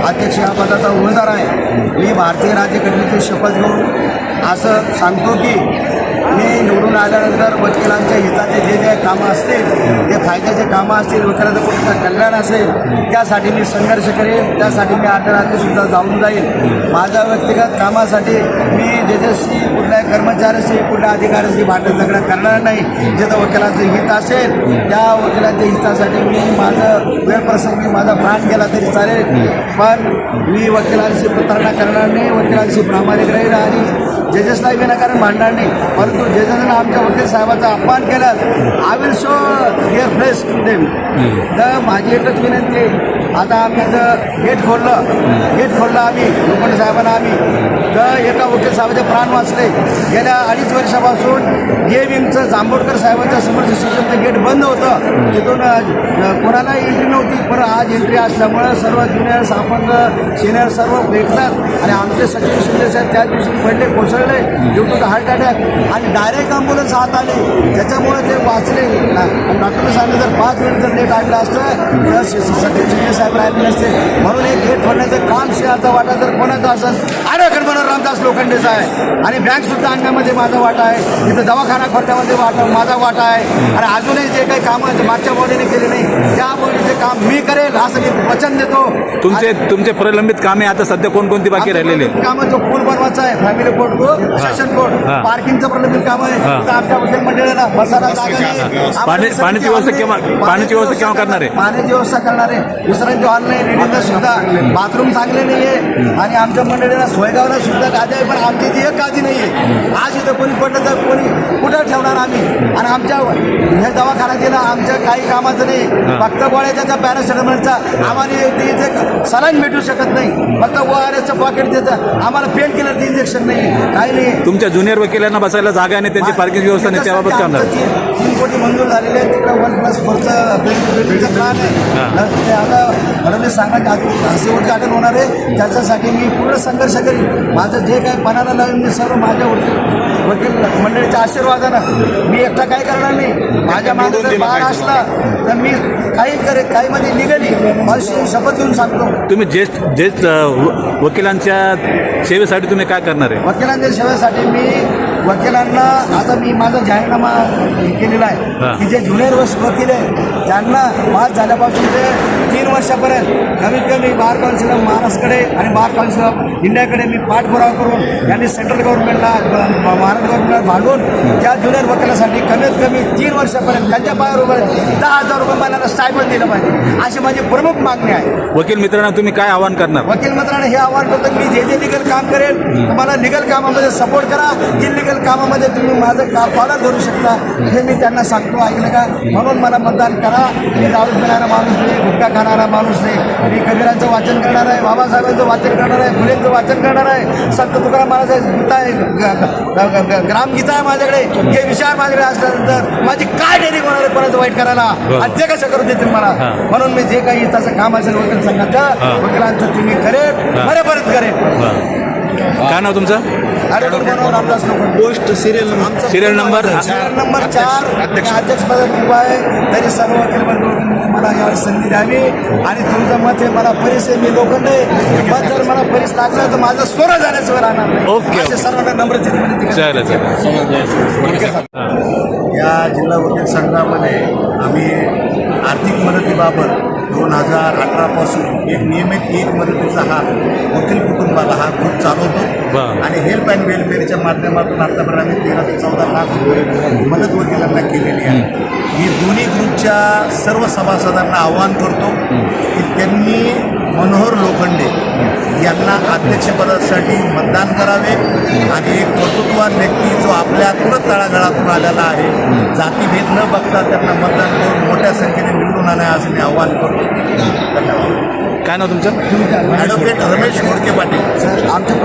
अध्यक्ष या पदाचा उमेदवार आहे. मी भारतीय राज्य घटनेची शपथ घेऊन असं सांगतो की मी निवडून आल्यानंतर वकिलांच्या हिताचे जे जे कामं असतील, ते फायद्याचे कामं असतील, वकिलाचं कुठलं कल्याण असेल, त्यासाठी मी संघर्ष करेन. त्यासाठी मी आठवड्यातसुद्धा जाऊन जाईल. माझ्या व्यक्तिगत कामासाठी मी ज्याच्याशी कुठल्याही कर्मचाऱ्याशी कुठल्या अधिकाऱ्याशी भांडण झगडा करणार नाही. जिथं वकिलांचं हित असेल त्या वकिलांच्या हितासाठी मी माझं वेळप्रसंगी माझा प्राण गेला तरी चालेल, पण मी वकिलांशी प्रतारणा करणार नाही. वकिलांशी प्रामाणिक राहील आणि जजेसलाही विनाकारण भांडणार नाही. परंतु जजेसनं आमच्या वकील साहेबाचा अपमान केला, I will show their flesh to them. तर माझी एकच विनंती आहे, आता आम्ही जर गेट खोललं आम्ही लोखंडे साहेबांना आम्ही, तर एका वकील साहेबाचे प्राण वाचले. गेल्या 2.5 वर्षापासून हे विंगचं जांभोडकर साहेबांच्या समोरचं सिस्टमचं गेट बंद होतं, तिथून कोणालाही एंट्री नव्हती. पण आज एंट्री असल्यामुळं सर्व ज्युनियर्स अपंग सिनियर सर्व भेटतात आणि आमचे सचिन शिंदे साहेब त्या दिवशी पडले, कोसळले due to the heart attack आणि डायरेक्ट ॲम्ब्युलन्स हात आली, त्याच्यामुळे ते वाचले. डॉक्टर साहेबांनी जर 5 मिनिट जर लेट आणलं असतं तर सचिन शिंदे साहेब राहिले नसते. म्हणून हे गेट खोलण्याचं काम सिंहाचा वाटा जर कोणाचा असेल, आरोग्य मनोहर रामदास लोखंडेचा आहे. आणि बँकसुद्धा आणण्यामध्ये माझा वाटा आहे, इथं दवाखाना खोलण्यामध्ये माझा वाटा आहे. आणि अजूनही जे काही कामं मागच्या बॉडीने केले नाही त्या बॉडीचे काम मी करेल असं मी वचन देतो. तुमचे प्रलंबित कामे आता सध्या कोणकोणती बाकी राहिलेले कामं? जो पूल बनवायचा आहे, फॅमिली कोर्ट, सेशन कोर्ट, पार्किंगचं प्रलंबित काम आहे. आमच्या वकील मंडळाला बसायला जागा नाही. पाण्याची व्यवस्था केव्हा करणार आहे? पाण्याची व्यवस्था करणार आहे. दुसऱ्यांचे ऑनलाईन रेडिंगला सुद्धा बाथरूम चांगले नाही आहे आणि आमच्या मंडळीला सोयगावला सुद्धा गादी आहे, पण आमची ती एक गादी नाही आहे. आज इथं कोणी पडलं तर कोणी कुठं ठेवणार आम्ही? आणि आमच्या हे दवाखाना दिला आमच्या काही कामाचं नाही, फक्त गोळ्याच्या पॅरासिटामॉलचा आम्हाला इथे सलाईन भेटू शकत नाही, फक्त ORSचं पॉकेट देतं आम्हाला, पेन किलरचं इंजेक्शन नाही, काही नाही. तुमच्या ज्युनियर वकिलांना बसायला जागा नाही, त्यांची पार्किंग व्यवस्था नाही, त्याबाबत काय होणार? 3 कोटी मंजूर झालेले आहे. तिकडे 1+4चं प्लॅन आहे. आता फडणवीस सांगायचे असे उद्घाटन होणार आहे, त्याच्यासाठी मी पूर्ण संघर्ष करीन. माझं जे काही पणाला लावून मी सर्व माझ्या वकील मंडळीच्या आशीर्वादानं मी एकटा काही करणार नाही. माझ्या मागे जर बाळ असला तर मी काही करेन, काही मध्ये निघाली माझी शपथ घेऊन सांगतो. तुम्ही ज्येष्ठ वकिलांच्या सेवेसाठी तुम्ही काय करणार आहे? वकिलांच्या सेवेसाठी मी वकिलांना आता मी माझा जाहीरनामा केलेला आहे की जे ज्युनियर वकील आहे त्यांना पास झाल्यापासून ते 3 वर्षापर्यंत कमीत कमी बार काउन्सिल ऑफ महाराष्ट्रकडे आणि बार काउन्सिल ऑफ इंडियाकडे मी पाठपुरावा करून यांनी सेंट्रल गव्हर्नमेंटला महाराष्ट्र गव्हर्नमेंटला भांडून त्या ज्युनियर वकिलासाठी कमीत कमी 3 वर्षापर्यंत त्यांच्या पायावर उभं 10,000 रुपये महिन्याला स्टायपंड दिलं पाहिजे, अशी माझी प्रमुख मागणी आहे. वकील मित्रांना तुम्ही काय आवाहन करणार? वकील मित्रांना हे आवाहन करतो की मी जे लिगल काम करेल तुम्हाला लिगल कामामध्ये सपोर्ट करा, इलिगल कामामध्ये तुम्ही माझं कॉलर धरू शकता, हे मी त्यांना सांगतो. ऐकलं का? म्हणून मला मतदान करा. मी दारू पिणारा माणूस नाही, गुटखा खाणारा माणूस नाही. मी कबीरांचं वाचन करणार आहे, बाबासाहेबांचं वाचन करणार आहे, फुलेंचं वाचन करणार आहे, संत तुकाराम महाराजांचं गीता आहे, ग्रामगीता आहे माझ्याकडे. हे विचार माझ्याकडे असल्यानंतर माझी काय डेअरिंग होणार आहे कोणाचं वाईट करायला? आणि ते कसं करू देतील मला? म्हणून मी जे काही त्याचं काम असेल वकील संघाचं वकिलांचं ते मी करेन, बरेपर्यंत करेन. काय नाव तुमचं? Ramdas Lokhande. Post serial number 4 अध्यक्षपदात उभा आहे. तरी सर्व वकील मंडळी मला यावर संधी द्यावी आणि तुमचं मत हे मला परिस आहे. मी लोखंडे मत जर मला परिस लागलं तर माझं स्वर जाण्याचं राहणार नाही. ओके. सर्वांना नम्र या जिल्हा वकील संघामध्ये आम्ही आर्थिक मदतीबाबत 2018 पासून एक नियमित मदतीचा हा वकील कुटुंबाला हा ग्रुप चालवतो आणि हेल्प अँड वेलफेअरच्या माध्यमातून आतापर्यंत आम्ही 13 ते 14 लाख रुपये मदत वकिलांना केलेली आहे. मी दोन्ही ग्रुपच्या सर्व सभासदांना आवाहन करतो की त्यांनी मनोहर लोखंडे यांना अध्यक्षपदासाठी मतदान करावे आणि एक कर्तृत्ववान व्यक्ती जो आपल्या तळागाळातून आलेला आहे, जातीभेद न बघता त्यांना मतदान करून मोठ्या संख्येने निवडून आणा असं मी आवाहन करतो. धन्यवाद. काय नाव तुमचं? ॲडव्होकेट रमेश घोडके पाटील. आमच्या